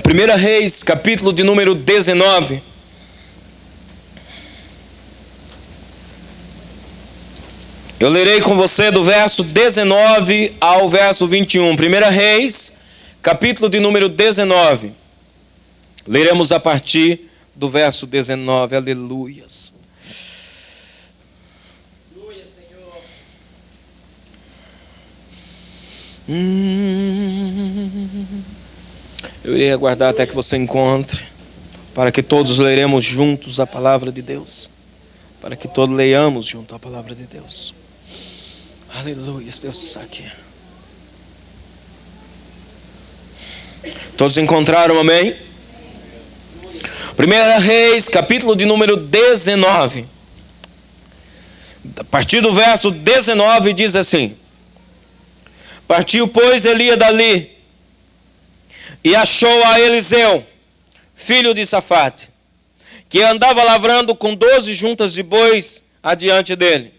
1 Reis, capítulo de número 19. Eu lerei com você do verso 19 ao verso 21. 1 Reis, capítulo de número 19. Leremos a partir do verso 19. Aleluias. Aleluia, Senhor. Eu irei aguardar até que você encontre, para que todos leremos juntos a palavra de Deus. Para que todos leiamos junto a palavra de Deus. Aleluia, Deus está aqui. Todos encontraram, amém? 1 Reis, capítulo de número 19. A partir do verso 19 diz assim: Partiu, pois, Elias dali, e achou a Eliseu, filho de Safate, que andava lavrando com 12 juntas de bois adiante dele.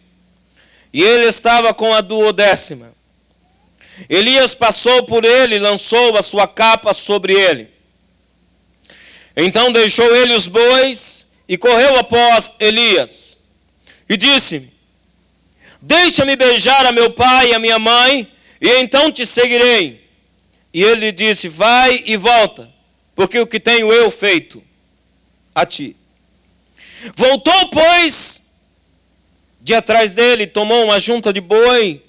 E ele estava com a 12ª. Elias passou por ele e lançou a sua capa sobre ele. Então deixou ele os bois e correu após Elias. E disse-me: Deixa-me beijar a meu pai e a minha mãe, e então te seguirei. E ele lhe disse: Vai e volta, porque o que tenho eu feito a ti. Voltou, pois, de atrás dele, tomou uma junta de boi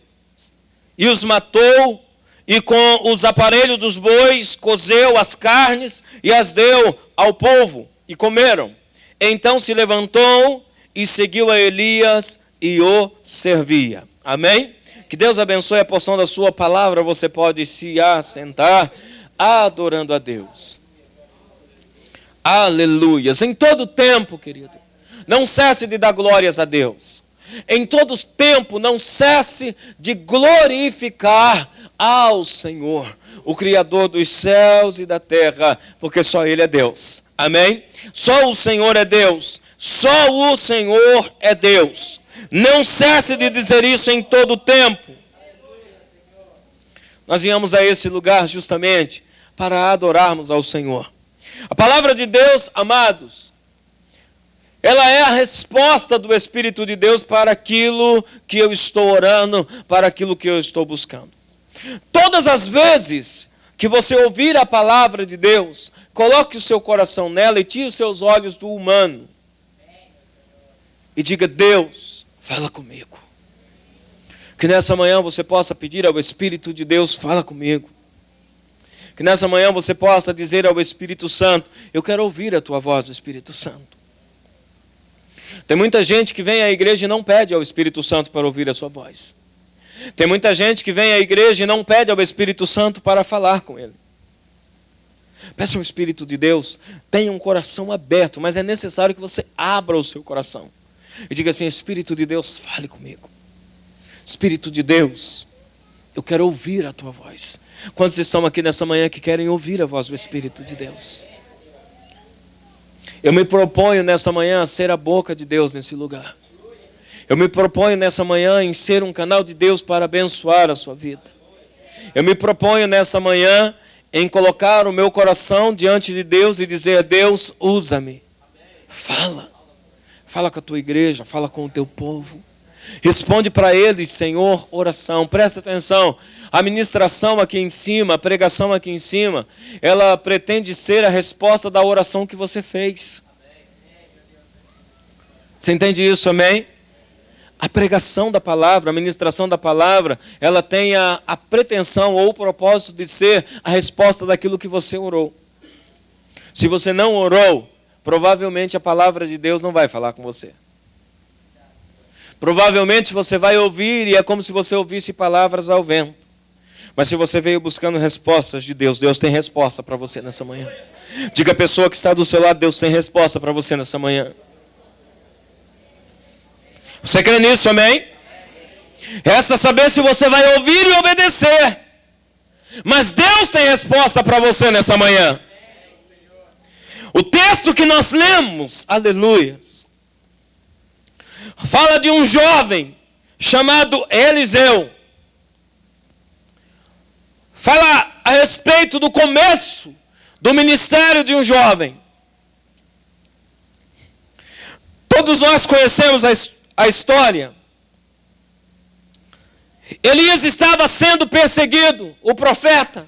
e os matou, e com os aparelhos dos bois cozeu as carnes e as deu ao povo, e comeram. Então se levantou e seguiu a Elias e o servia. Amém? Que Deus abençoe a porção da sua palavra. Você pode se assentar adorando a Deus. Aleluias. Em todo tempo, querido, não cesse de dar glórias a Deus. Em todo tempo, não cesse de glorificar ao Senhor, o Criador dos céus e da terra, porque só Ele é Deus. Amém? Só o Senhor é Deus. Só o Senhor é Deus. Não cesse de dizer isso em todo tempo. Nós viemos a esse lugar justamente para adorarmos ao Senhor. A palavra de Deus, amados, ela é a resposta do Espírito de Deus para aquilo que eu estou orando, para aquilo que eu estou buscando. Todas as vezes que você ouvir a palavra de Deus, coloque o seu coração nela e tire os seus olhos do humano. E diga: Deus, fala comigo. Que nessa manhã você possa pedir ao Espírito de Deus: fala comigo. Que nessa manhã você possa dizer ao Espírito Santo: eu quero ouvir a tua voz, Espírito Santo. Tem muita gente que vem à igreja e não pede ao Espírito Santo para ouvir a sua voz. Tem muita gente que vem à igreja e não pede ao Espírito Santo para falar com ele. Peça ao Espírito de Deus, tenha um coração aberto, mas é necessário que você abra o seu coração. E diga assim: Espírito de Deus, fale comigo. Espírito de Deus, eu quero ouvir a tua voz. Quantos estão aqui nessa manhã que querem ouvir a voz do Espírito de Deus? Eu me proponho nessa manhã a ser a boca de Deus nesse lugar. Eu me proponho nessa manhã em ser um canal de Deus para abençoar a sua vida. Eu me proponho nessa manhã em colocar o meu coração diante de Deus e dizer: Deus, usa-me. Fala. Fala com a tua igreja, fala com o teu povo. Responde para eles, Senhor, oração. Presta atenção. A ministração aqui em cima, a pregação aqui em cima, ela pretende ser a resposta da oração que você fez. Você entende isso, amém? A pregação da palavra, a ministração da palavra, ela tem a pretensão ou o propósito de ser a resposta daquilo que você orou. Se você não orou, provavelmente a palavra de Deus não vai falar com você. Provavelmente você vai ouvir e é como se você ouvisse palavras ao vento. Mas se você veio buscando respostas de Deus, Deus tem resposta para você nessa manhã. Diga à pessoa que está do seu lado: Deus tem resposta para você nessa manhã. Você crê nisso, amém? Resta saber se você vai ouvir e obedecer. Mas Deus tem resposta para você nessa manhã. O texto que nós lemos, aleluia, fala de um jovem chamado Eliseu. Fala a respeito do começo do ministério de um jovem. Todos nós conhecemos a história. Elias estava sendo perseguido, o profeta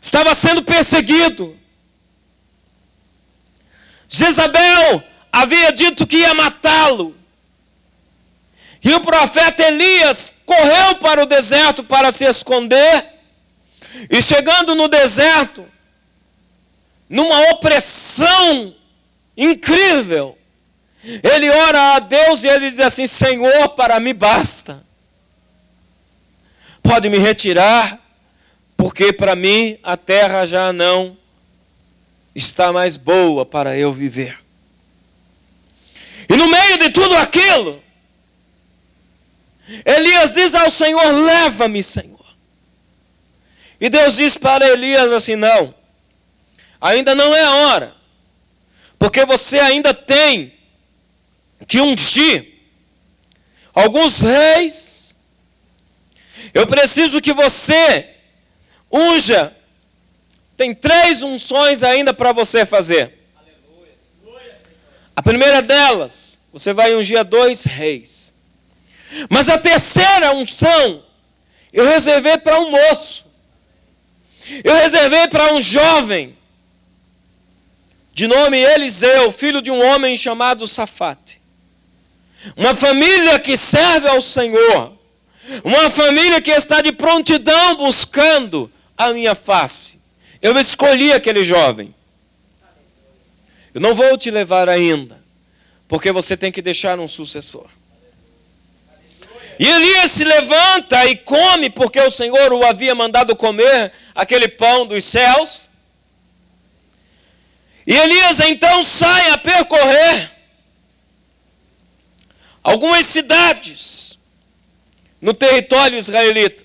estava sendo perseguido. Jezabel havia dito que ia matá-lo. E o profeta Elias correu para o deserto para se esconder. E chegando no deserto, numa opressão incrível, ele ora a Deus e ele diz assim: Senhor, para mim basta. Pode me retirar, porque para mim a terra já não está mais boa para eu viver. E no meio de tudo aquilo, Elias diz ao Senhor: leva-me, Senhor. E Deus diz para Elias assim: não, ainda não é a hora, porque você ainda tem que ungir alguns reis. Eu preciso que você unja. Tem 3 unções ainda para você fazer. A primeira delas, você vai ungir a 2 reis. Mas a terceira unção, eu reservei para um moço. Eu reservei para um jovem, de nome Eliseu, filho de um homem chamado Safate. Uma família que serve ao Senhor. Uma família que está de prontidão buscando a minha face. Eu escolhi aquele jovem. Eu não vou te levar ainda, porque você tem que deixar um sucessor. E Elias se levanta e come, porque o Senhor o havia mandado comer aquele pão dos céus. E Elias então sai a percorrer algumas cidades no território israelita.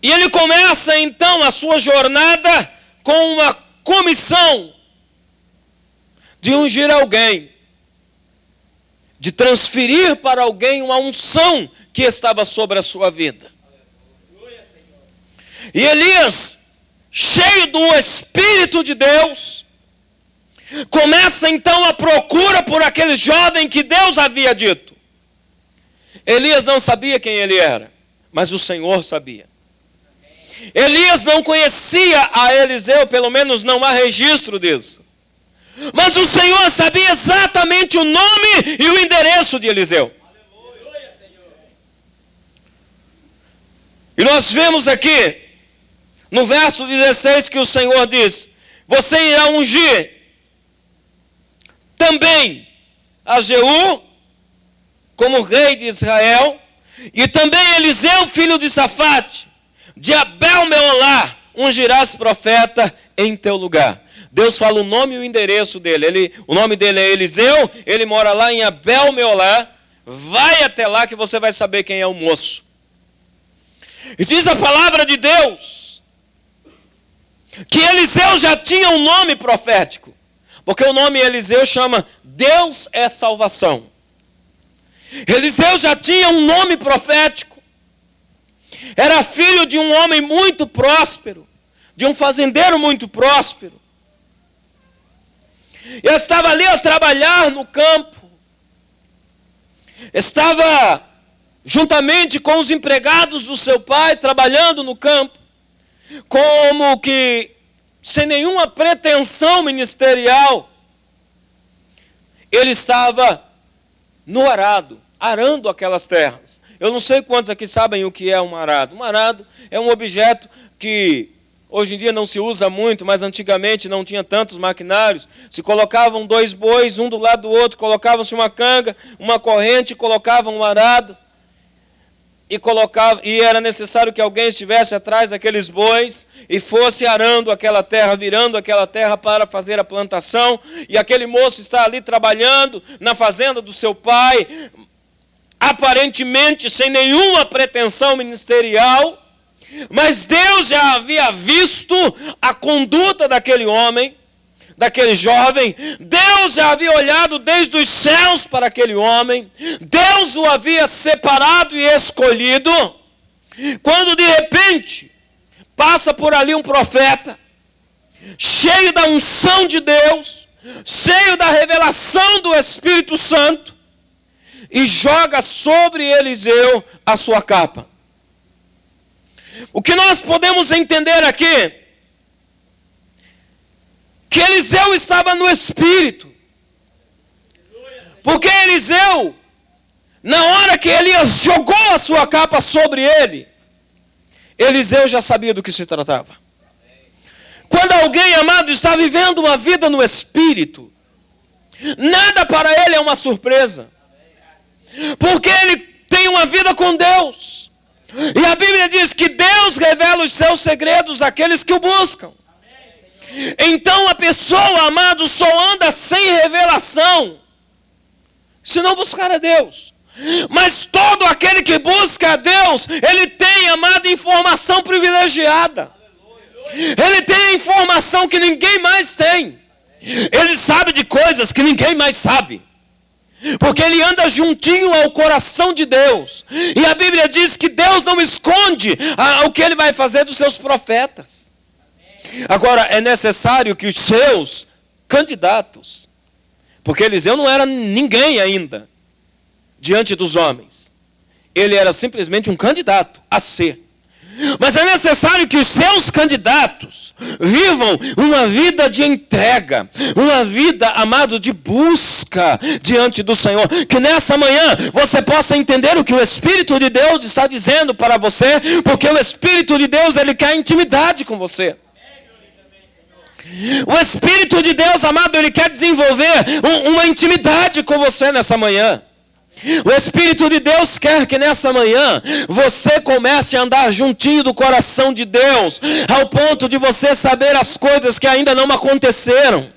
E ele começa então a sua jornada com uma comissão de ungir alguém, de transferir para alguém uma unção que estava sobre a sua vida. E Elias, cheio do Espírito de Deus, começa então a procura por aquele jovem que Deus havia dito. Elias não sabia quem ele era, mas o Senhor sabia. Elias não conhecia a Eliseu, pelo menos não há registro disso. Mas o Senhor sabia exatamente o nome e o endereço de Eliseu. E nós vemos aqui, no verso 16, que o Senhor diz: você irá ungir também a Jeú como rei de Israel, e também Eliseu, filho de Safate, de Abel-Meolá, ungirás profeta em teu lugar. Deus fala o nome e o endereço dele. O nome dele é Eliseu, ele mora lá em Abel-Meolá. Vai até lá que você vai saber quem é o moço. E diz a palavra de Deus que Eliseu já tinha um nome profético, porque o nome Eliseu chama Deus é salvação. Eliseu já tinha um nome profético. Era filho de um homem muito próspero, de um fazendeiro muito próspero. E estava ali a trabalhar no campo. Estava juntamente com os empregados do seu pai, trabalhando no campo, como que sem nenhuma pretensão ministerial. Ele estava no arado, arando aquelas terras. Eu não sei quantos aqui sabem o que é um arado. Um arado é um objeto que hoje em dia não se usa muito, mas antigamente não tinha tantos maquinários. Se colocavam 2 bois, um do lado do outro, colocava-se uma canga, uma corrente, colocavam um arado. E era necessário que alguém estivesse atrás daqueles bois e fosse arando aquela terra, virando aquela terra para fazer a plantação. E aquele moço está ali trabalhando na fazenda do seu pai, aparentemente sem nenhuma pretensão ministerial, mas Deus já havia visto a conduta daquele homem, daquele jovem. Deus já havia olhado desde os céus para aquele homem. Deus o havia separado e escolhido Quando de repente passa por ali um profeta, cheio da unção de Deus, cheio da revelação do Espírito Santo, e joga sobre Eliseu a sua capa. O que nós podemos entender aqui, que Eliseu estava no Espírito, porque Eliseu, na hora que Elias jogou a sua capa sobre ele, Eliseu já sabia do que se tratava. Quando alguém, amado, está vivendo uma vida no Espírito, nada para ele é uma surpresa, porque ele tem uma vida com Deus, e a Bíblia diz que Deus revela os seus segredos àqueles que o buscam. Então a pessoa, amado, só anda sem revelação se não buscar a Deus. Mas todo aquele que busca a Deus, ele tem, amado, informação privilegiada. Ele tem a informação que ninguém mais tem. Ele sabe de coisas que ninguém mais sabe, porque ele anda juntinho ao coração de Deus. E a Bíblia diz que Deus não esconde o que ele vai fazer dos seus profetas. Agora, é necessário que os seus candidatos, porque Eliseu não era ninguém ainda diante dos homens, ele era simplesmente um candidato a ser. Mas é necessário que os seus candidatos vivam uma vida de entrega, uma vida, amado, de busca diante do Senhor. Que nessa manhã você possa entender o que o Espírito de Deus está dizendo para você, porque o Espírito de Deus, ele quer intimidade com você. O Espírito de Deus, amado, ele quer desenvolver uma intimidade com você nessa manhã. O Espírito de Deus quer que nessa manhã você comece a andar juntinho do coração de Deus, ao ponto de você saber as coisas que ainda não aconteceram.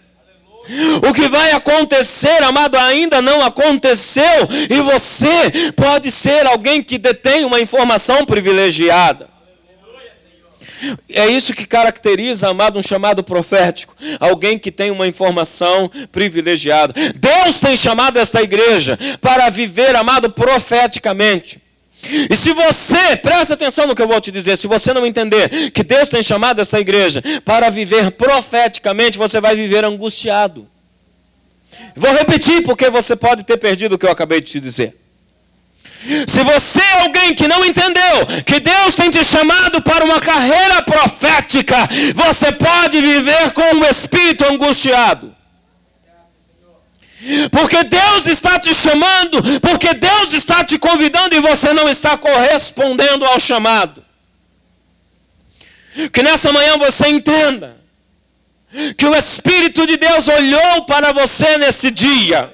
O que vai acontecer, amado, ainda não aconteceu, e você pode ser alguém que detém uma informação privilegiada. É isso que caracteriza, amado, um chamado profético. Alguém que tem uma informação privilegiada. Deus tem chamado essa igreja para viver, amado, profeticamente. E se você, presta atenção no que eu vou te dizer, se você não entender que Deus tem chamado essa igreja para viver profeticamente, você vai viver angustiado. Vou repetir, porque você pode ter perdido o que eu acabei de te dizer. Se você é alguém que não entendeu que Deus tem te chamado para uma carreira profética, você pode viver com um espírito angustiado. Porque Deus está te chamando, porque Deus está te convidando e você não está correspondendo ao chamado. Que nessa manhã você entenda que o Espírito de Deus olhou para você nesse dia.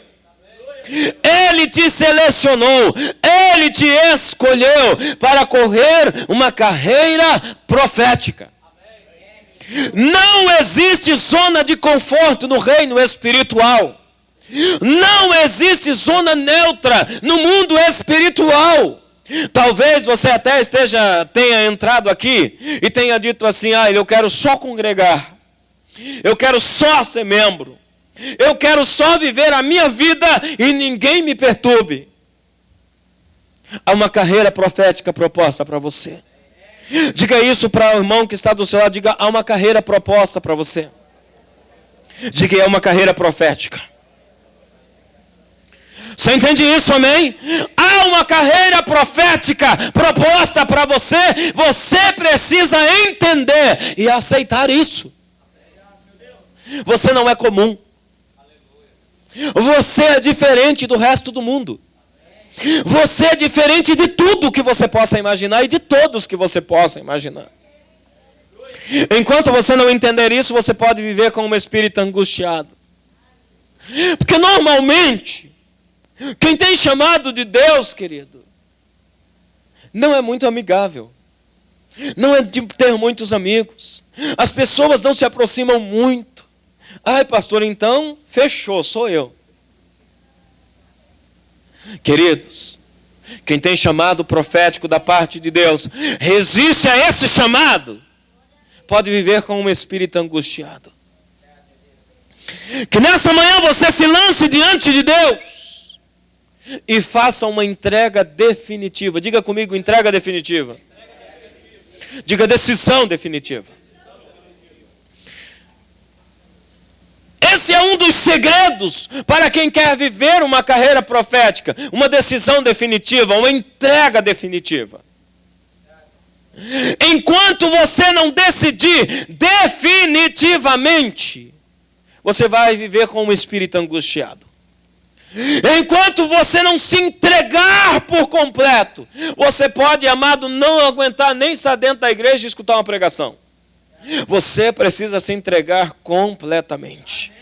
Ele te selecionou, Ele te escolheu para correr uma carreira profética. Não existe zona de conforto no reino espiritual. Não existe zona neutra no mundo espiritual. Talvez você até tenha entrado aqui e tenha dito assim: eu quero só congregar, eu quero só ser membro, eu quero só viver a minha vida e ninguém me perturbe. Há uma carreira profética proposta para você. Diga isso para o irmão que está do seu lado. Diga: há uma carreira proposta para você. Diga: é uma carreira profética. Você entende isso, amém? Há uma carreira profética proposta para você. Você precisa entender e aceitar isso. Você não é comum. Você é diferente do resto do mundo. Você é diferente de tudo que você possa imaginar e de todos que você possa imaginar. Enquanto você não entender isso, você pode viver com um espírito angustiado. Porque normalmente, quem tem chamado de Deus, querido, não é muito amigável. Não é de ter muitos amigos. As pessoas não se aproximam muito. Ai, pastor, então fechou, sou eu. Queridos, quem tem chamado profético da parte de Deus, resiste a esse chamado, pode viver com um espírito angustiado. Que nessa manhã você se lance diante de Deus e faça uma entrega definitiva. Diga comigo: entrega definitiva. Diga decisão definitiva. Esse é um dos segredos para quem quer viver uma carreira profética, uma decisão definitiva, uma entrega definitiva. Enquanto você não decidir definitivamente, você vai viver com um espírito angustiado. Enquanto você não se entregar por completo, você pode, amado, não aguentar nem estar dentro da igreja e escutar uma pregação. Você precisa se entregar completamente.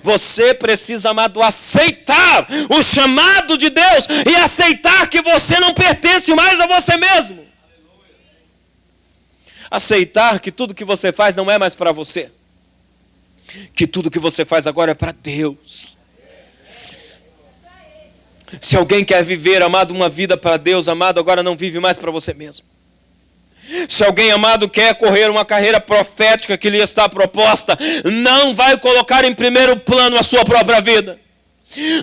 Você precisa, amado, aceitar o chamado de Deus e aceitar que você não pertence mais a você mesmo. Aceitar que tudo que você faz não é mais para você. Que tudo que você faz agora é para Deus. Se alguém quer viver, amado, uma vida para Deus, amado, agora não vive mais para você mesmo. Se alguém, amado, quer correr uma carreira profética que lhe está proposta, não vai colocar em primeiro plano a sua própria vida.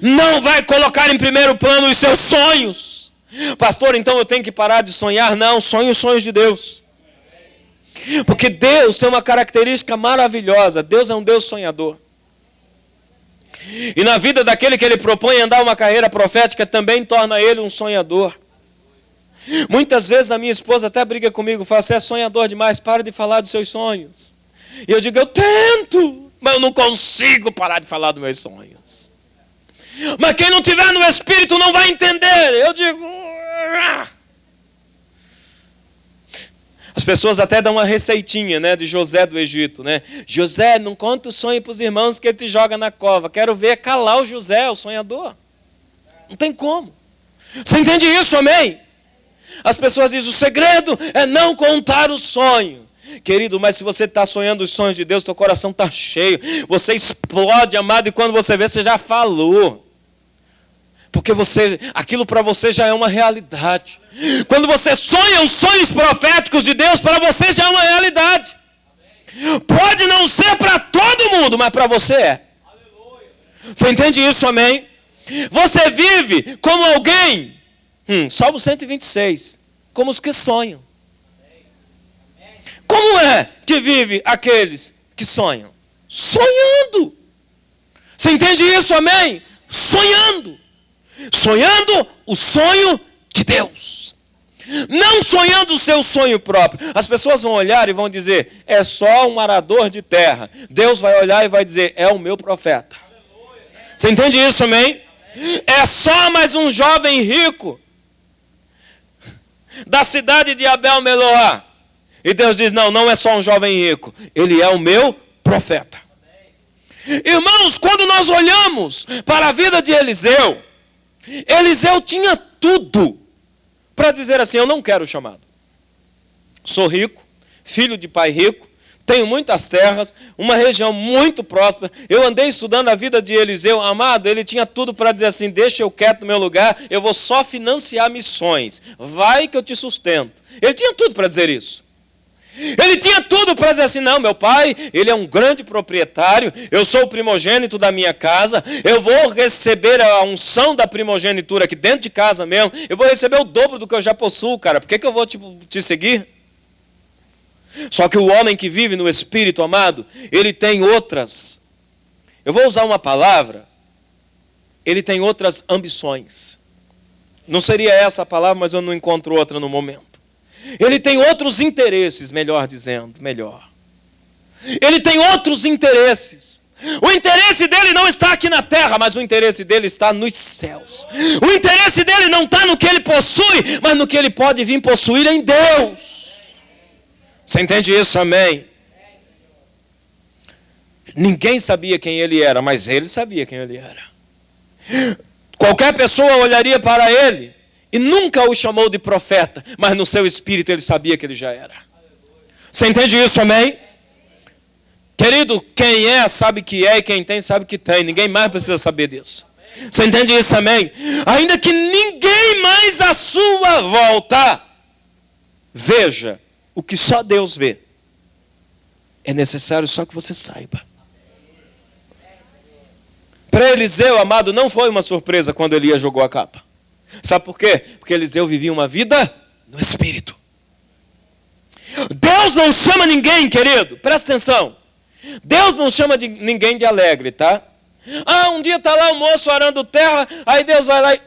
Não vai colocar em primeiro plano os seus sonhos. Pastor, então eu tenho que parar de sonhar? Não, sonhe os sonhos de Deus. Porque Deus tem uma característica maravilhosa. Deus é um Deus sonhador. E na vida daquele que Ele propõe andar uma carreira profética, também torna ele um sonhador. Muitas vezes a minha esposa até briga comigo, fala, você é sonhador demais, para de falar dos seus sonhos. E eu digo, eu tento, mas eu não consigo parar de falar dos meus sonhos. Mas quem não tiver no Espírito não vai entender. Eu digo... As pessoas até dão uma receitinha, né, de José do Egito, né? José, não conta o sonho para os irmãos que ele te joga na cova. Quero ver calar o José, o sonhador. Não tem como. Você entende isso, amém? As pessoas dizem, o segredo é não contar o sonho. Querido, mas se você está sonhando os sonhos de Deus, teu coração está cheio. Você explode, amado, e quando você vê, você já falou. Porque aquilo para você já é uma realidade. Quando você sonha os sonhos proféticos de Deus, para você já é uma realidade. Pode não ser para todo mundo, mas para você é. Você entende isso, amém? Você vive como alguém, Salmo 126, como os que sonham. Como é que vive aqueles que sonham? Sonhando. Você entende isso, amém? Sonhando. Sonhando o sonho de Deus. Não sonhando o seu sonho próprio. As pessoas vão olhar e vão dizer, é só um arador de terra. Deus vai olhar e vai dizer, é o meu profeta. Você entende isso, amém? É só mais um jovem rico da cidade de Abel Meloá. E Deus diz, não, não é só um jovem rico. Ele é o meu profeta. Irmãos, quando nós olhamos para a vida de Eliseu, Eliseu tinha tudo para dizer assim, eu não quero o chamado. Sou rico, filho de pai rico, tenho muitas terras, uma região muito próspera. Eu andei estudando a vida de Eliseu, amado, ele tinha tudo para dizer assim, deixa eu quieto no meu lugar, eu vou só financiar missões. Vai que eu te sustento. Ele tinha tudo para dizer isso. Ele tinha tudo para dizer assim, não, meu pai, ele é um grande proprietário, eu sou o primogênito da minha casa, eu vou receber a unção da primogenitura aqui dentro de casa mesmo, eu vou receber o dobro do que eu já possuo, cara, por que eu vou te seguir? Só que o homem que vive no Espírito, amado, ele tem outras, eu vou usar uma palavra, ele tem outras ambições. Não seria essa a palavra, mas eu não encontro outra no momento. Ele tem outros interesses, melhor dizendo, Ele tem outros interesses. O interesse dele não está aqui na terra, mas o interesse dele está nos céus. O interesse dele não está no que ele possui, mas no que ele pode vir possuir em Deus. Você entende isso, amém? Ninguém sabia quem ele era, mas ele sabia quem ele era. Qualquer pessoa olharia para ele e nunca o chamou de profeta, mas no seu espírito ele sabia que ele já era. Você entende isso, amém? Querido, quem é, sabe que é, e quem tem, sabe que tem. Ninguém mais precisa saber disso. Você entende isso, amém? Ainda que ninguém mais à sua volta veja o que só Deus vê, é necessário só que você saiba. Para Eliseu, amado, não foi uma surpresa quando Elias jogou a capa. Sabe por quê? Porque Eliseu vivia uma vida no Espírito. Deus não chama ninguém, querido, presta atenção. Deus não chama ninguém de alegre, tá? Um dia está lá o moço arando terra, aí Deus vai lá e...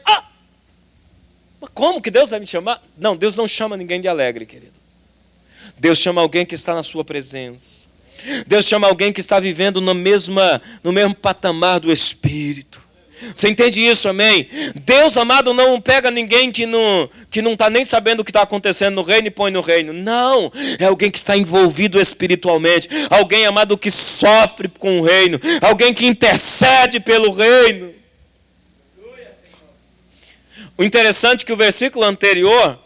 Mas como que Deus vai me chamar? Não, Deus não chama ninguém de alegre, querido. Deus chama alguém que está na sua presença. Deus chama alguém que está vivendo no mesmo patamar do Espírito. Você entende isso, amém? Deus, amado, não pega ninguém que não está nem sabendo o que está acontecendo no reino e põe no reino. Não, é alguém que está envolvido espiritualmente. Alguém, amado, que sofre com o reino. Alguém que intercede pelo reino. O interessante é que o versículo anterior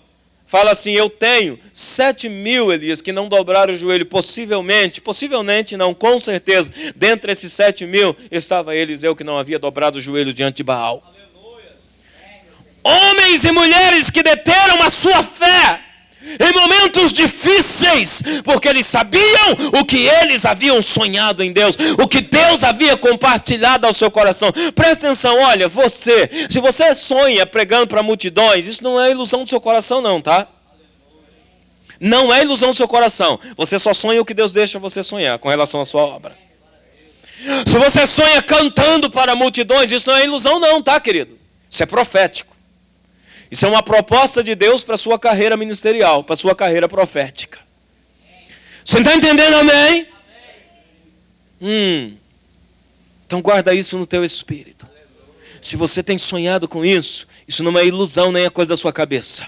fala assim, eu tenho 7.000, Elias, que não dobraram o joelho, possivelmente não, com certeza, dentre esses 7.000, estava Eliseu que não havia dobrado o joelho diante de Baal. Aleluia. Homens e mulheres que deteram a sua fé, em momentos difíceis, porque eles sabiam o que eles haviam sonhado em Deus, o que Deus havia compartilhado ao seu coração. Presta atenção, olha, se você sonha pregando para multidões, isso não é ilusão do seu coração não, tá? Não é ilusão do seu coração. Você só sonha o que Deus deixa você sonhar com relação à sua obra. Se você sonha cantando para multidões, isso não é ilusão não, tá, querido? Isso é profético. Isso é uma proposta de Deus para a sua carreira ministerial, para a sua carreira profética. Você está entendendo, amém? Então guarda isso no teu espírito. Se você tem sonhado com isso, isso não é ilusão nem é coisa da sua cabeça.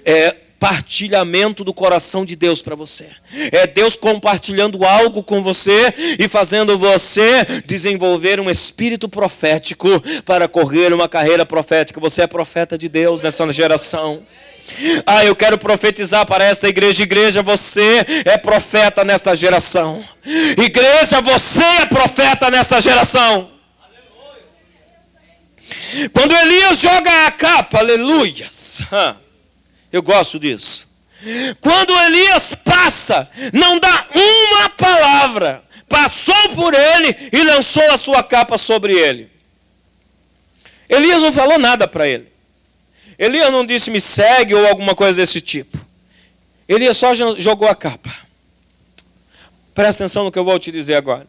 É partilhamento do coração de Deus para você. É Deus compartilhando algo com você e fazendo você desenvolver um espírito profético para correr uma carreira profética. Você é profeta de Deus nessa geração. Eu quero profetizar para esta igreja. Igreja, você é profeta nessa geração. Igreja, você é profeta nessa geração. Quando Elias joga a capa, aleluias. Eu gosto disso. Quando Elias passa, não dá uma palavra. Passou por ele e lançou a sua capa sobre ele. Elias não falou nada para ele. Elias não disse me segue ou alguma coisa desse tipo. Elias só jogou a capa. Presta atenção no que eu vou te dizer agora.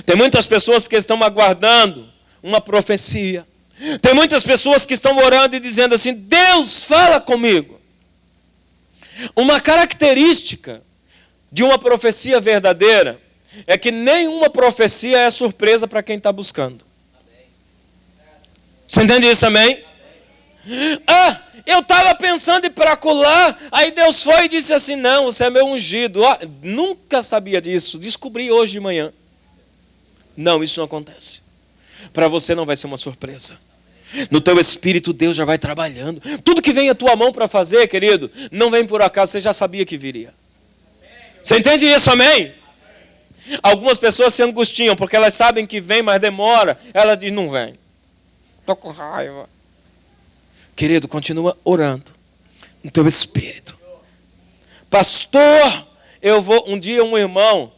Tem muitas pessoas que estão aguardando uma profecia. Tem muitas pessoas que estão orando e dizendo assim, Deus fala comigo. Uma característica de uma profecia verdadeira é que nenhuma profecia é surpresa para quem está buscando. Você entende isso, amém? Eu estava pensando em ir para acolá, aí Deus foi e disse assim, não, você é meu ungido. Nunca sabia disso, descobri hoje de manhã. Não, isso não acontece. Para você não vai ser uma surpresa. No teu espírito Deus já vai trabalhando. Tudo que vem à tua mão para fazer, querido, não vem por acaso, você já sabia que viria. Você entende isso, amém? Algumas pessoas se angustiam porque elas sabem que vem, mas demora. Ela diz, não vem. Estou com raiva. Querido, continua orando no teu espírito. Pastor, eu vou... Um dia um irmão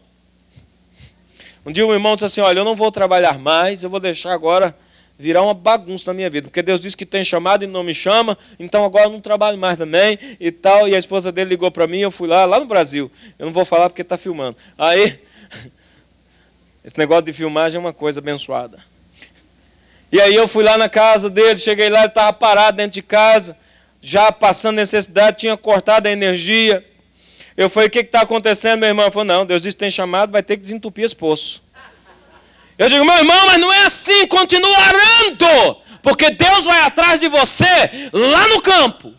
disse assim, olha, eu não vou trabalhar mais, eu vou deixar agora virar uma bagunça na minha vida, porque Deus disse que tem chamado e não me chama, então agora eu não trabalho mais também e tal. E a esposa dele ligou para mim, eu fui lá no Brasil. Eu não vou falar porque está filmando. Aí, esse negócio de filmagem é uma coisa abençoada. E aí eu fui lá na casa dele, cheguei lá, ele estava parado dentro de casa, já passando necessidade, tinha cortado a energia. Eu falei, o que está acontecendo, meu irmão? Ele falou, não, Deus disse que tem chamado, vai ter que desentupir esse poço. Eu digo, meu irmão, mas não é assim, continua orando, porque Deus vai atrás de você lá no campo.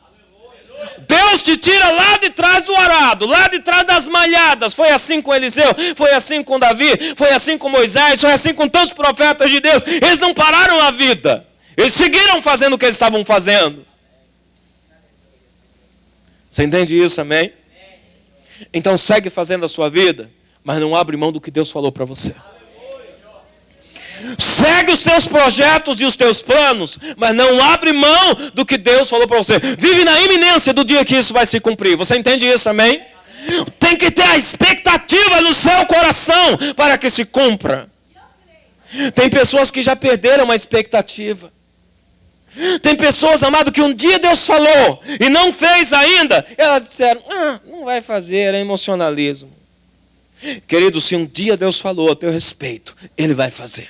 Deus te tira lá de trás do arado, lá de trás das malhadas. Foi assim com Eliseu, foi assim com Davi, foi assim com Moisés, foi assim com tantos profetas de Deus. Eles não pararam a vida, eles seguiram fazendo o que eles estavam fazendo. Você entende isso, amém? Então segue fazendo a sua vida, mas não abre mão do que Deus falou para você. Segue os teus projetos e os teus planos, mas não abre mão do que Deus falou para você. Vive na iminência do dia que isso vai se cumprir. Você entende isso, amém? Tem que ter a expectativa no seu coração para que se cumpra. Tem pessoas que já perderam a expectativa. Tem pessoas, amado, que um dia Deus falou e não fez ainda. Elas disseram, não vai fazer, é emocionalismo. Querido, se um dia Deus falou a teu respeito, Ele vai fazer.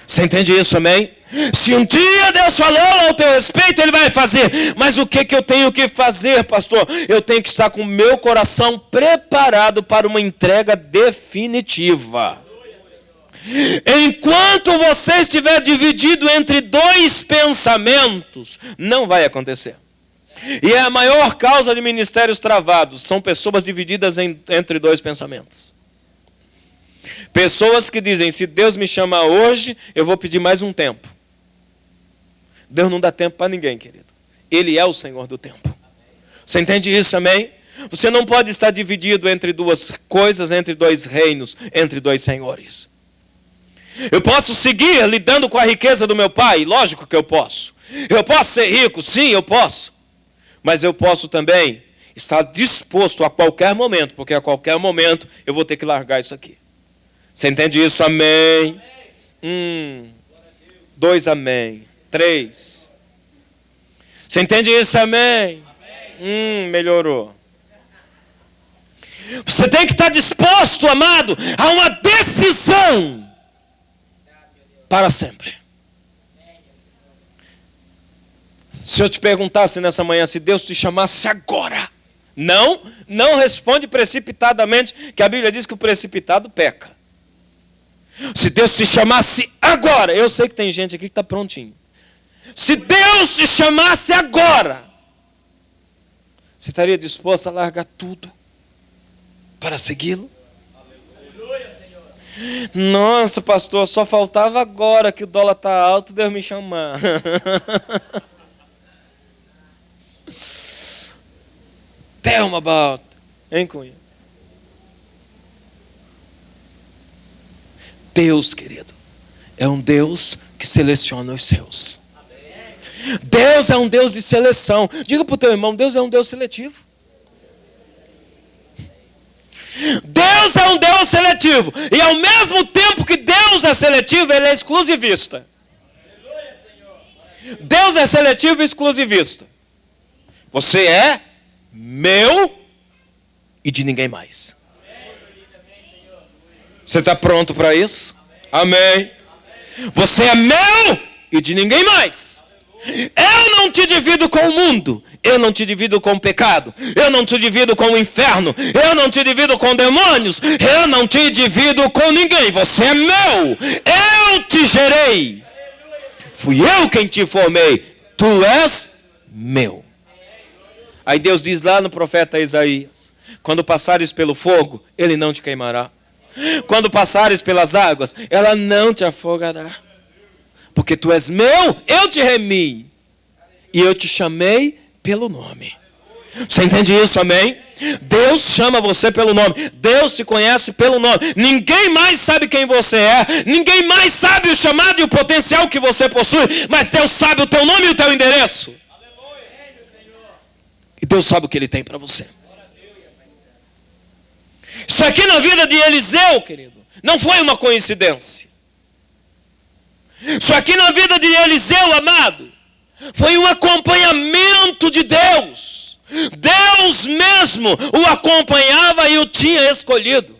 Você entende isso, amém? Se um dia Deus falou ao teu respeito, Ele vai fazer. Mas o que eu tenho que fazer, pastor? Eu tenho que estar com o meu coração preparado para uma entrega definitiva. Enquanto você estiver dividido entre dois pensamentos, não vai acontecer. E é a maior causa de ministérios travados, são pessoas divididas entre dois pensamentos. Pessoas que dizem, se Deus me chama hoje, eu vou pedir mais um tempo. Deus não dá tempo para ninguém, querido. Ele é o Senhor do tempo. Você entende isso, amém? Você não pode estar dividido entre duas coisas, entre dois reinos, entre dois senhores. Eu posso seguir lidando com a riqueza do meu pai? Lógico que eu posso. Eu posso ser rico? Sim, eu posso. Mas eu posso também estar disposto a qualquer momento, porque a qualquer momento eu vou ter que largar isso aqui. Você entende isso? Amém. 2 amém. 3. Você entende isso? Amém. Melhorou. Você tem que estar disposto, amado, a uma decisão para sempre. Se eu te perguntasse nessa manhã, se Deus te chamasse agora, não responde precipitadamente, que a Bíblia diz que o precipitado peca. Se Deus te chamasse agora, eu sei que tem gente aqui que está prontinho. Se Deus te chamasse agora, você estaria disposto a largar tudo para segui-lo? Nossa, pastor, só faltava agora que o dólar está alto, Deus me chamar. Tell me about. Hein, Cunha? Deus, querido, é um Deus que seleciona os seus. Deus é um Deus de seleção. Diga para o teu irmão, Deus é um Deus seletivo. Deus é um Deus seletivo. E ao mesmo tempo que Deus é seletivo, Ele é exclusivista. Deus é seletivo e exclusivista. Você é meu e de ninguém mais. Você está pronto para isso? Amém. Você é meu e de ninguém mais. Eu não te divido com o mundo. Eu não te divido com o pecado. Eu não te divido com o inferno. Eu não te divido com demônios. Eu não te divido com ninguém. Você é meu. Eu te gerei. Fui eu quem te formei. Tu és meu. Aí Deus diz lá no profeta Isaías: quando passares pelo fogo, ele não te queimará. Quando passares pelas águas, ela não te afogará. Porque tu és meu, eu te remi. E eu te chamei pelo nome. Você entende isso, amém? Deus chama você pelo nome. Deus te conhece pelo nome. Ninguém mais sabe quem você é. Ninguém mais sabe o chamado e o potencial que você possui. Mas Deus sabe o teu nome e o teu endereço. E Deus sabe o que Ele tem para você. Isso aqui na vida de Eliseu, querido, não foi uma coincidência. Isso aqui na vida de Eliseu, amado, foi um acompanhamento de Deus. Deus mesmo o acompanhava e o tinha escolhido.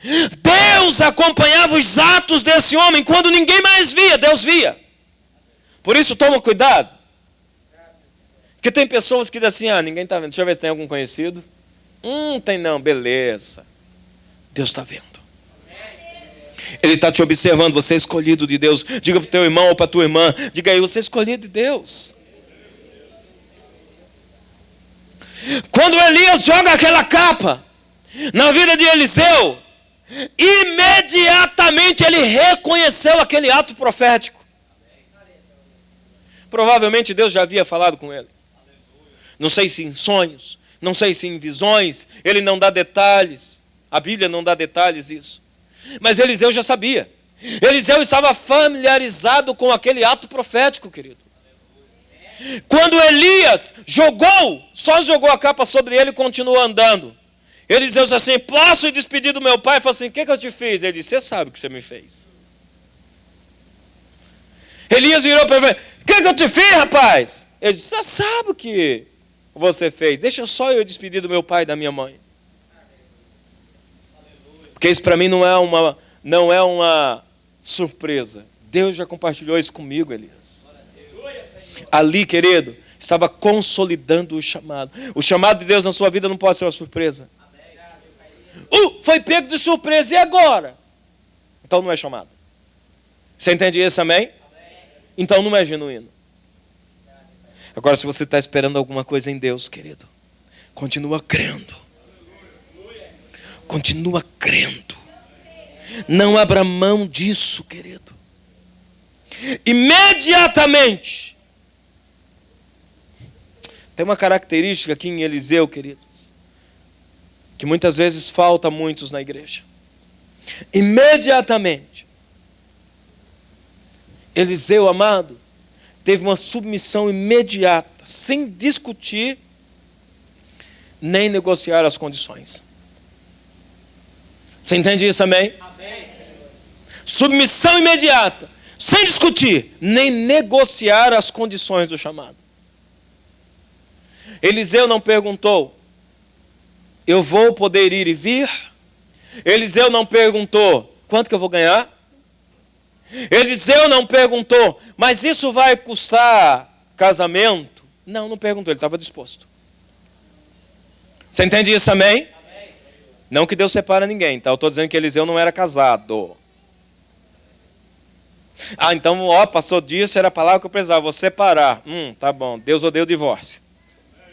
Deus acompanhava os atos desse homem quando ninguém mais via, Deus via. Por isso toma cuidado. Porque tem pessoas que dizem assim, ninguém está vendo, deixa eu ver se tem algum conhecido. Tem não, beleza. Deus está vendo. Ele está te observando, você é escolhido de Deus. Diga para o teu irmão ou para a tua irmã, diga aí, você é escolhido de Deus. Quando Elias joga aquela capa na vida de Eliseu, imediatamente ele reconheceu aquele ato profético. Provavelmente Deus já havia falado com ele. Não sei se em sonhos, não sei se em visões, ele não dá detalhes. A Bíblia não dá detalhes disso. Mas Eliseu já sabia. Eliseu estava familiarizado com aquele ato profético, querido. Quando Elias só jogou a capa sobre ele e continuou andando. Eliseu disse assim, posso ir despedir do meu pai? Ele falou assim, o que eu te fiz? Ele disse, você sabe o que você me fez. Elias virou para ele, O que eu te fiz, rapaz? Ele disse, você sabe o que você fez. Deixa só eu despedir do meu pai e da minha mãe. Porque isso para mim não é uma surpresa. Deus já compartilhou isso comigo, Elias. Ali, querido, estava consolidando o chamado. O chamado de Deus na sua vida não pode ser uma surpresa. Foi pego de surpresa, e agora? Então não é chamado. Você entende isso, amém? Então não é genuíno. Agora, se você está esperando alguma coisa em Deus, querido, continua crendo. Continua crendo. Não abra mão disso, querido. Imediatamente. Tem uma característica aqui em Eliseu, queridos, que muitas vezes falta a muitos na igreja. Imediatamente. Eliseu, amado, teve uma submissão imediata, sem discutir, nem negociar as condições. Você entende isso, amém? Amém. Submissão imediata, sem discutir, nem negociar as condições do chamado. Eliseu não perguntou, eu vou poder ir e vir? Eliseu não perguntou, quanto que eu vou ganhar? Eliseu não perguntou, mas isso vai custar casamento? Não perguntou, ele estava disposto. Você entende isso, amém? Amém. Não que Deus separa ninguém, tá? Eu estou dizendo que Eliseu não era casado. Então, passou disso, era a palavra que eu precisava, vou separar. Tá bom, Deus odeia o divórcio.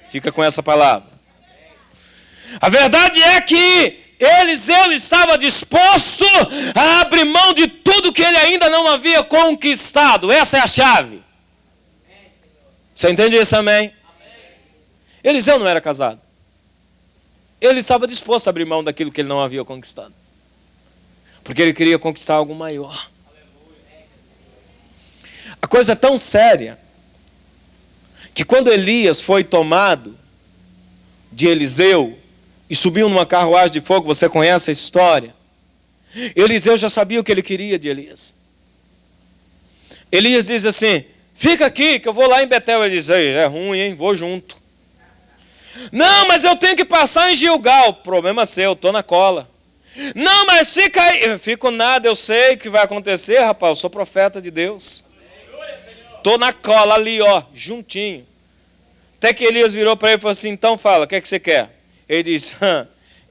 Fica com essa palavra. A verdade é que Eliseu estava disposto a abrir mão de tudo que ele ainda não havia conquistado. Essa é a chave. Você entende isso, amém? Eliseu não era casado. Ele estava disposto a abrir mão daquilo que ele não havia conquistado. Porque ele queria conquistar algo maior. A coisa é tão séria que quando Elias foi tomado de Eliseu e subiu numa carruagem de fogo, você conhece a história, Eliseu já sabia o que ele queria de Elias. Elias diz assim, fica aqui que eu vou lá em Betel. Ele diz, é ruim, hein? Vou junto. Não, mas eu tenho que passar em Gilgal. Problema seu, estou na cola. Não, mas fica aí. Eu fico nada, eu sei o que vai acontecer, rapaz, eu sou profeta de Deus. Estou na cola ali, juntinho. Até que Elias virou para ele e falou assim, então fala, o que é que você quer? Ele disse,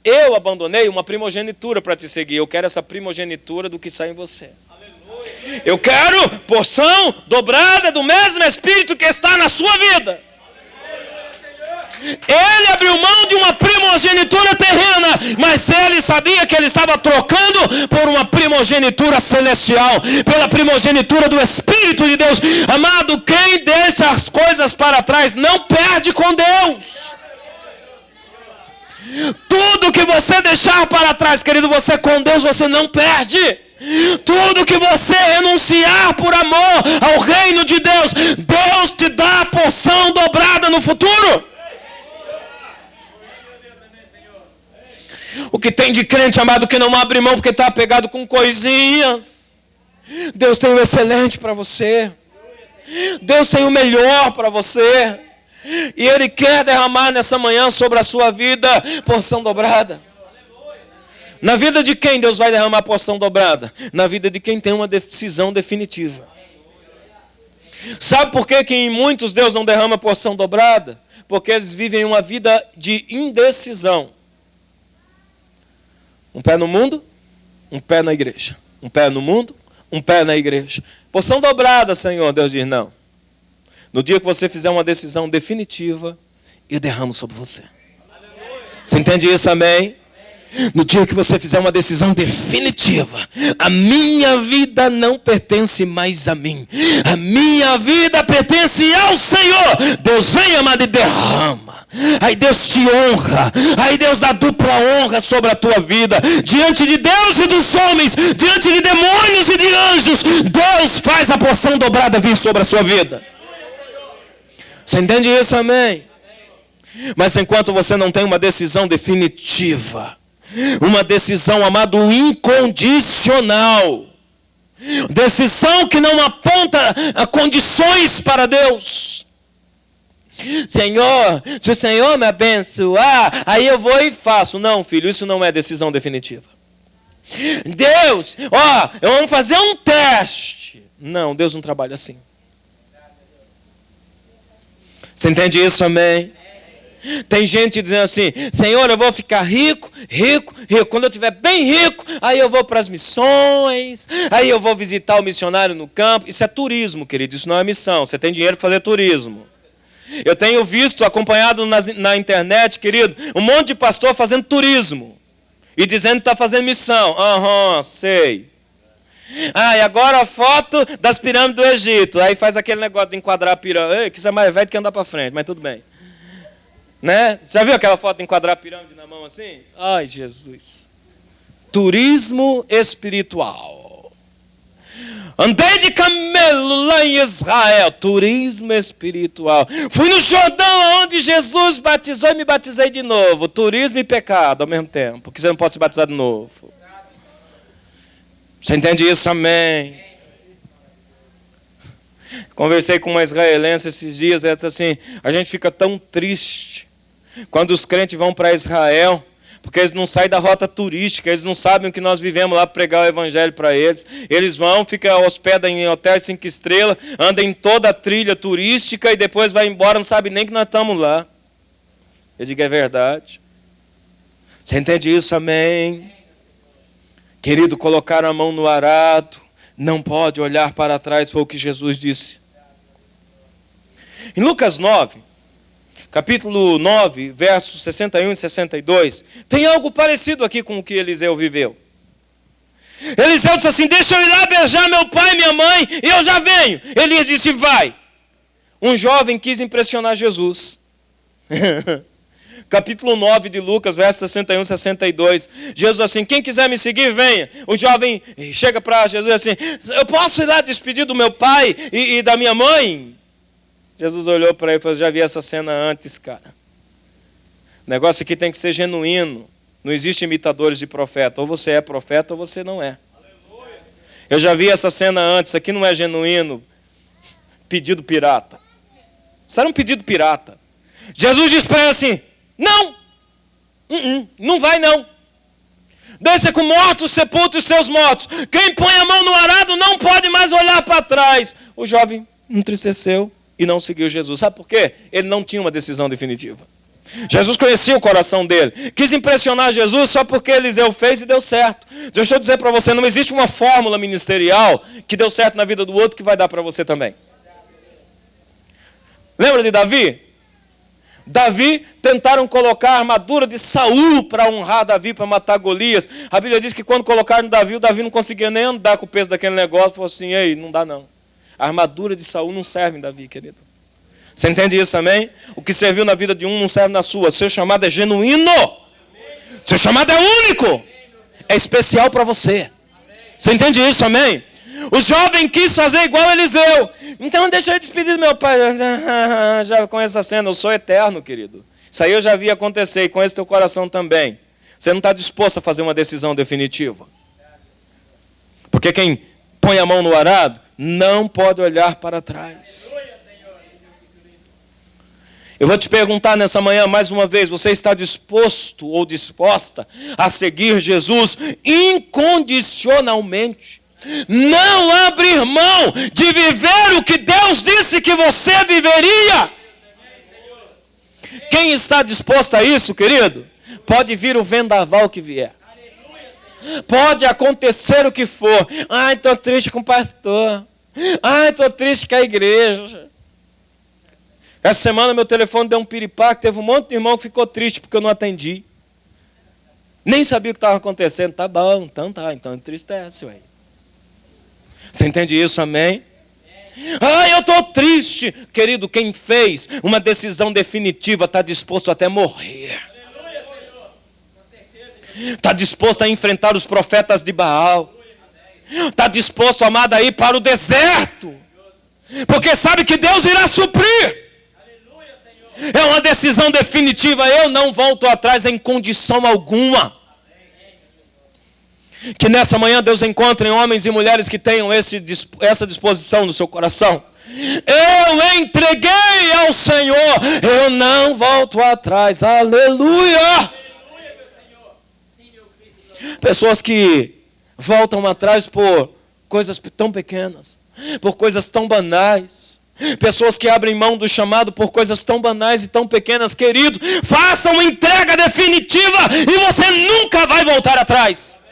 eu abandonei uma primogenitura para te seguir. Eu quero essa primogenitura do que sai em você. Aleluia. Eu quero porção dobrada do mesmo Espírito que está na sua vida. Ele abriu mão de uma primogenitura terrena, mas ele sabia que ele estava trocando por uma primogenitura celestial, pela primogenitura do Espírito de Deus. Amado, quem deixa as coisas para trás não perde com Deus. Tudo que você deixar para trás, querido, você com Deus, você não perde. Tudo que você renunciar por amor ao reino de Deus, Deus te dá a porção dobrada no futuro. O que tem de crente, amado, que não abre mão porque está apegado com coisinhas. Deus tem o excelente para você. Deus tem o melhor para você. E Ele quer derramar nessa manhã sobre a sua vida porção dobrada. Na vida de quem Deus vai derramar porção dobrada? Na vida de quem tem uma decisão definitiva. Sabe por que em muitos Deus não derrama porção dobrada? Porque eles vivem uma vida de indecisão. Um pé no mundo, um pé na igreja. Um pé no mundo, um pé na igreja. Porção dobrada, Senhor. Deus diz, não. No dia que você fizer uma decisão definitiva, eu derramo sobre você. Você entende isso, amém? No dia que você fizer uma decisão definitiva, a minha vida não pertence mais a mim. A minha vida pertence ao Senhor. Deus vem, amado, e derrama. Aí Deus te honra. Aí Deus dá dupla honra sobre a tua vida. Diante de Deus e dos homens, diante de demônios e de anjos, Deus faz a porção dobrada vir sobre a sua vida. Você entende isso, amém? Mas enquanto você não tem uma decisão definitiva, uma decisão, amado, incondicional, Decisão que não aponta a condições para Deus. Senhor, se o Senhor me abençoar, aí eu vou e faço. Não, filho, isso não é decisão definitiva. Deus, vamos fazer um teste. Não, Deus não trabalha assim. Você entende isso, amém? Tem gente dizendo assim: Senhor, eu vou ficar rico. Quando eu estiver bem rico, aí eu vou para as missões, aí eu vou visitar o missionário no campo. Isso é turismo, querido, isso não é missão. Você tem dinheiro para fazer turismo. Eu tenho visto, acompanhado na internet, querido, um monte de pastor fazendo turismo e dizendo que está fazendo missão. Sei. E agora a foto das pirâmides do Egito. Aí faz aquele negócio de enquadrar a pirâmide. Que isso é mais velho que andar para frente, mas tudo bem. Né? Você já viu aquela foto de enquadrar a pirâmide na mão assim? Ai, Jesus. Turismo espiritual. Andei de camelo lá em Israel. Turismo espiritual. Fui no Jordão, onde Jesus batizou e me batizei de novo. Turismo e pecado ao mesmo tempo. Porque você não pode se batizar de novo. Você entende isso? Amém. Conversei com uma israelense esses dias. Ela disse assim: a gente fica tão triste quando os crentes vão para Israel, porque eles não saem da rota turística, eles não sabem o que nós vivemos lá para pregar o evangelho para eles. Eles vão, ficam hospedam em hotéis 5 estrelas, andam em toda a trilha turística e depois vai embora, não sabe nem que nós estamos lá. Eu digo, é verdade. Você entende isso? Amém. Querido, colocar a mão no arado, não pode olhar para trás, foi o que Jesus disse. Em Lucas 9, capítulo 9, versos 61 e 62, tem algo parecido aqui com o que Eliseu viveu. Eliseu disse assim: deixa eu ir lá beijar meu pai e minha mãe, e eu já venho. Elias disse: vai. Um jovem quis impressionar Jesus. Capítulo 9 de Lucas, versos 61 e 62. Jesus assim: quem quiser me seguir, venha. O jovem chega para Jesus assim: eu posso ir lá despedir do meu pai e da minha mãe? Jesus olhou para ele e falou: já vi essa cena antes, cara. O negócio aqui tem que ser genuíno. Não existe imitadores de profeta. Ou você é profeta ou você não é. Eu já vi essa cena antes. Isso aqui não é genuíno. Pedido pirata. Isso era um pedido pirata. Jesus disse para ele assim: não, não vai não. Deixa com mortos, sepulta os seus mortos. Quem põe a mão no arado não pode mais olhar para trás. O jovem entristeceu e não seguiu Jesus. Sabe por quê? Ele não tinha uma decisão definitiva. Jesus conhecia o coração dele. Quis impressionar Jesus só porque Eliseu fez e deu certo. Deixa eu dizer para você, não existe uma fórmula ministerial que deu certo na vida do outro que vai dar para você também. Lembra de Davi? Davi, tentaram colocar a armadura de Saul para honrar Davi, para matar Golias. A Bíblia diz que quando colocaram Davi, o Davi não conseguia nem andar com o peso daquele negócio. Falou assim: ei, não dá não. A armadura de Saul não serve em Davi, querido. Você entende isso também? O que serviu na vida de um não serve na sua. Seu chamado é genuíno. Seu chamado é único. É especial para você. Você entende isso, amém? O jovem quis fazer igual Eliseu. Então deixa eu despedir do meu pai. Já conheço essa cena, eu sou eterno, querido. Isso aí eu já vi acontecer e conheço teu coração também. Você não está disposto a fazer uma decisão definitiva. Porque quem põe a mão no arado não pode olhar para trás. Eu vou te perguntar nessa manhã mais uma vez: você está disposto ou disposta a seguir Jesus incondicionalmente? Não abrir mão de viver o que Deus disse que você viveria. Quem está disposto a isso, querido? Pode vir o vendaval que vier. Pode acontecer o que for. Ai, estou triste com o pastor. Ai, estou triste com a igreja. Essa semana meu telefone deu um piripaque. Teve um monte de irmão que ficou triste porque eu não atendi. Nem sabia o que estava acontecendo. Tá bom, então entristece, ué. Você entende isso, amém? Eu estou triste. Querido, quem fez uma decisão definitiva está disposto até morrer. Está disposto a enfrentar os profetas de Baal. Está disposto, amado, a ir para o deserto. Porque sabe que Deus irá suprir. É uma decisão definitiva. Eu não volto atrás em condição alguma. Que nessa manhã Deus encontre homens e mulheres que tenham essa disposição no seu coração. Eu entreguei ao Senhor, eu não volto atrás. Aleluia! Pessoas que voltam atrás por coisas tão pequenas, por coisas tão banais. Pessoas que abrem mão do chamado por coisas tão banais e tão pequenas. Querido, faça uma entrega definitiva e você nunca vai voltar atrás.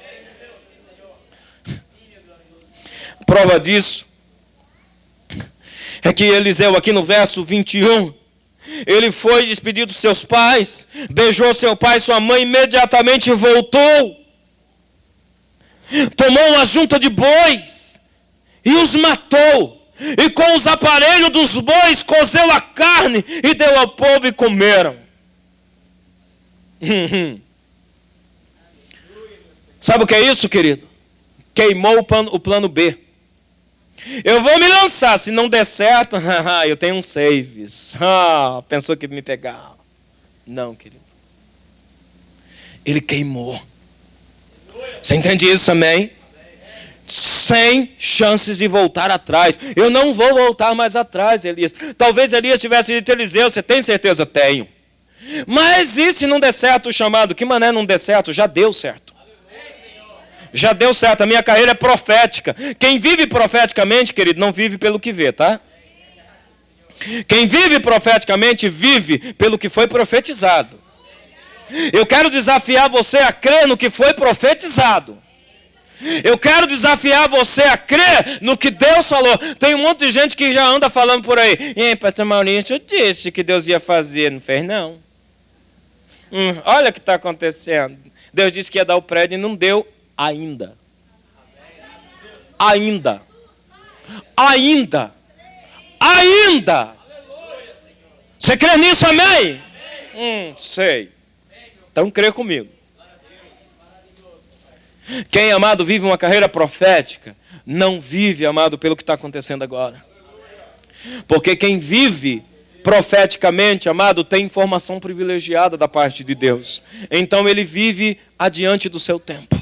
Prova disso é que Eliseu, aqui no verso 21, ele foi despedir dos seus pais, beijou seu pai e sua mãe, imediatamente voltou, tomou uma junta de bois e os matou, e com os aparelhos dos bois cozeu a carne e deu ao povo e comeram. Sabe o que é isso, querido? Queimou o plano B. Eu vou me lançar, se não der certo, eu tenho um saves. Pensou que ia me pegar. Não, querido. Ele queimou. Você entende isso, amém? Sem chances de voltar atrás. Eu não vou voltar mais atrás, Elias. Talvez Elias tivesse dito: Eliseu, você tem certeza? Tenho. Mas e se não der certo o chamado? Que mané não der certo? Já deu certo. Já deu certo, a minha carreira é profética. Quem vive profeticamente, querido, não vive pelo que vê, tá? Quem vive profeticamente, vive pelo que foi profetizado. Eu quero desafiar você a crer no que foi profetizado. Eu quero desafiar você a crer no que Deus falou. Tem um monte de gente que já anda falando por aí: pastor Maurício disse que Deus ia fazer, não fez não. Olha o que está acontecendo. Deus disse que ia dar o prédio e não deu. Ainda. Você crê nisso, amém? Sei. Então crê comigo. Quem, amado, vive uma carreira profética, não vive, amado, pelo que está acontecendo agora. Porque quem vive profeticamente, amado, tem informação privilegiada da parte de Deus. Então ele vive adiante do seu tempo.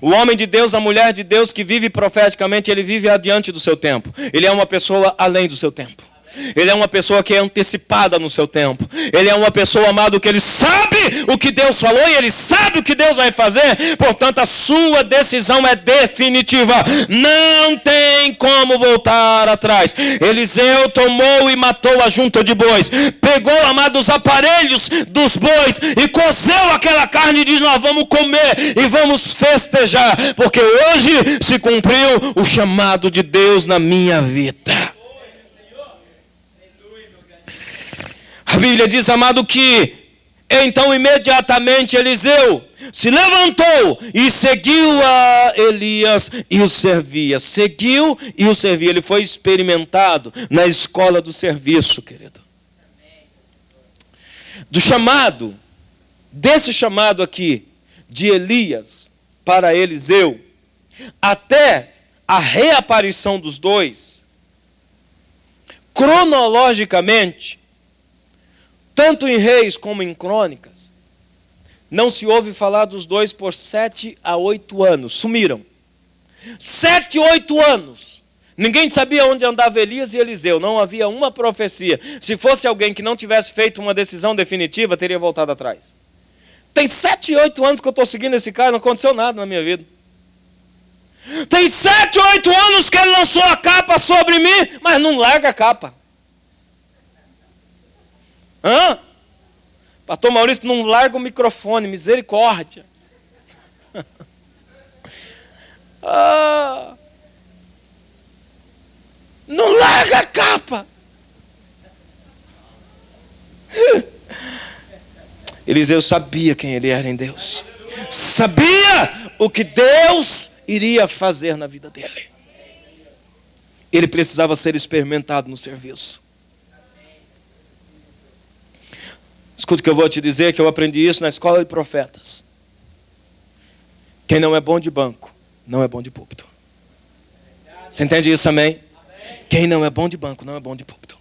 O homem de Deus, a mulher de Deus que vive profeticamente, ele vive adiante do seu tempo. Ele é uma pessoa além do seu tempo. Ele é uma pessoa que é antecipada no seu tempo. Ele é uma pessoa, amado, que ele sabe o que Deus falou e ele sabe o que Deus vai fazer. Portanto, a sua decisão é definitiva. Não tem como voltar atrás. Eliseu tomou e matou a junta de bois. Pegou, amado, os aparelhos dos bois e cozeu aquela carne e diz: nós vamos comer e vamos festejar. Porque hoje se cumpriu o chamado de Deus na minha vida. A Bíblia diz, amado, que então imediatamente Eliseu se levantou e seguiu a Elias e o servia. Seguiu e o servia. Ele foi experimentado na escola do serviço, querido. Desse chamado aqui, de Elias para Eliseu, até a reaparição dos dois, cronologicamente, tanto em Reis como em Crônicas, não se ouve falar dos dois por 7 a 8 anos. Sumiram. 7, 8 anos. Ninguém sabia onde andava Elias e Eliseu. Não havia uma profecia. Se fosse alguém que não tivesse feito uma decisão definitiva, teria voltado atrás. Tem 7, 8 anos que eu estou seguindo esse cara, não aconteceu nada na minha vida. Tem 7, 8 anos que ele lançou a capa sobre mim, mas não larga a capa. Pastor Maurício, não larga o microfone, misericórdia. Não larga a capa. Eliseu sabia quem ele era em Deus. Sabia o que Deus iria fazer na vida dele. Ele precisava ser experimentado no serviço. Escuta o que eu vou te dizer, que eu aprendi isso na escola de profetas. Quem não é bom de banco, não é bom de púlpito. Você entende isso, amém? Quem não é bom de banco, não é bom de púlpito.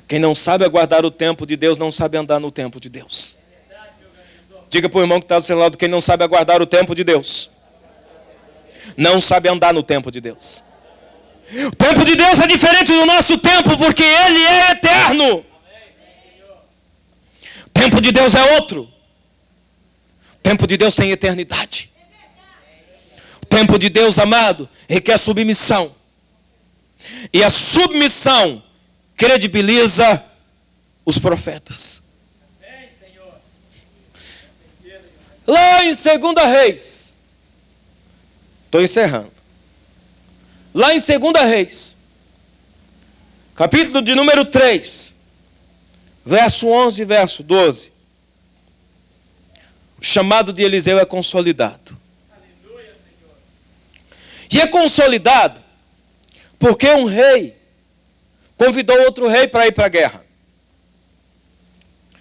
Quem não sabe aguardar o tempo de Deus, não sabe andar no tempo de Deus. Diga para o irmão que está do seu lado: quem não sabe aguardar o tempo de Deus, não sabe andar no tempo de Deus. O tempo de Deus é diferente do nosso tempo, porque Ele é eterno. O tempo de Deus é outro. O tempo de Deus tem eternidade. O tempo de Deus, amado, requer submissão. E a submissão credibiliza os profetas. Lá em 2 Reis, estou encerrando. Lá em 2 Reis, capítulo de número 3, verso 11 e verso 12. O chamado de Eliseu é consolidado. E é consolidado porque um rei convidou outro rei para ir para a guerra.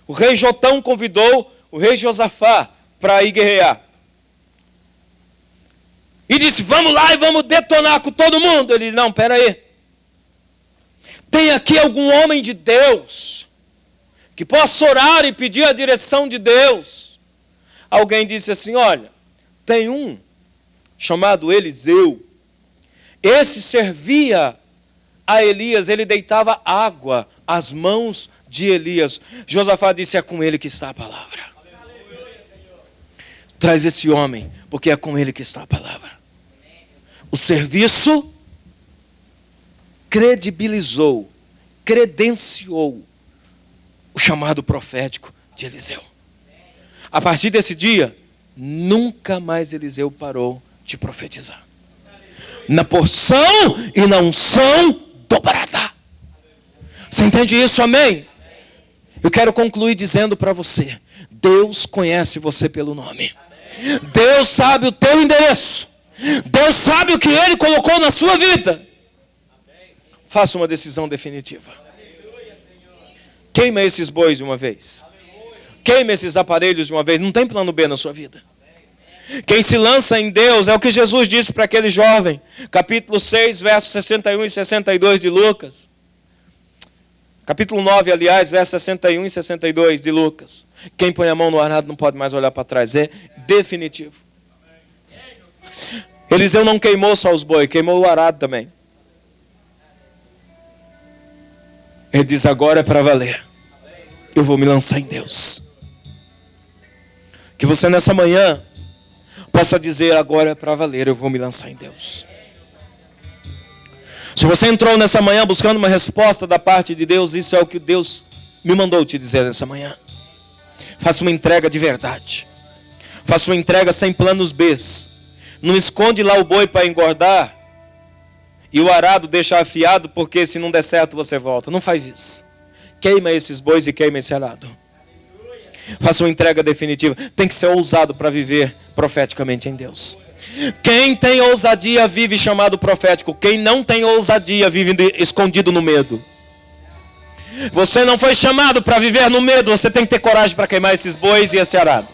O rei Jotão convidou o rei Josafá para ir guerrear. E disse: vamos lá e vamos detonar com todo mundo. Ele disse: não, espera aí. Tem aqui algum homem de Deus que possa orar e pedir a direção de Deus? Alguém disse assim: olha, tem um chamado Eliseu. Esse servia a Elias, ele deitava água às mãos de Elias. Josafá disse: é com ele que está a palavra. Traz esse homem, porque é com ele que está a palavra. O serviço credibilizou, credenciou o chamado profético de Eliseu. A partir desse dia, nunca mais Eliseu parou de profetizar. Na porção e na unção dobrada. Você entende isso, amém? Eu quero concluir dizendo para você: Deus conhece você pelo nome. Deus sabe o teu endereço. Deus sabe o que Ele colocou na sua vida. Faça uma decisão definitiva. Queima esses bois de uma vez. Queima esses aparelhos de uma vez. Não tem plano B na sua vida. Quem se lança em Deus, é o que Jesus disse para aquele jovem. Capítulo 6, versos 61 e 62 de Lucas. Capítulo 9, aliás, versos 61 e 62 de Lucas. Quem põe a mão no arado não pode mais olhar para trás. É definitivo. Eliseu não queimou só os bois, queimou o arado também. Ele diz: agora é para valer. Eu vou me lançar em Deus. Que você nessa manhã possa dizer: agora é para valer, eu vou me lançar em Deus. Se você entrou nessa manhã buscando uma resposta da parte de Deus, isso é o que Deus me mandou te dizer nessa manhã. Faça uma entrega de verdade. Faça uma entrega sem planos B. Não esconde lá o boi para engordar e o arado deixa afiado, porque se não der certo você volta. Não faz isso. Queima esses bois e queima esse arado. Faça uma entrega definitiva. Tem que ser ousado para viver profeticamente em Deus. Quem tem ousadia vive chamado profético. Quem não tem ousadia vive escondido no medo. Você não foi chamado para viver no medo. Você tem que ter coragem para queimar esses bois e esse arado.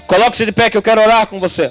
Coloque-se de pé que eu quero orar com você.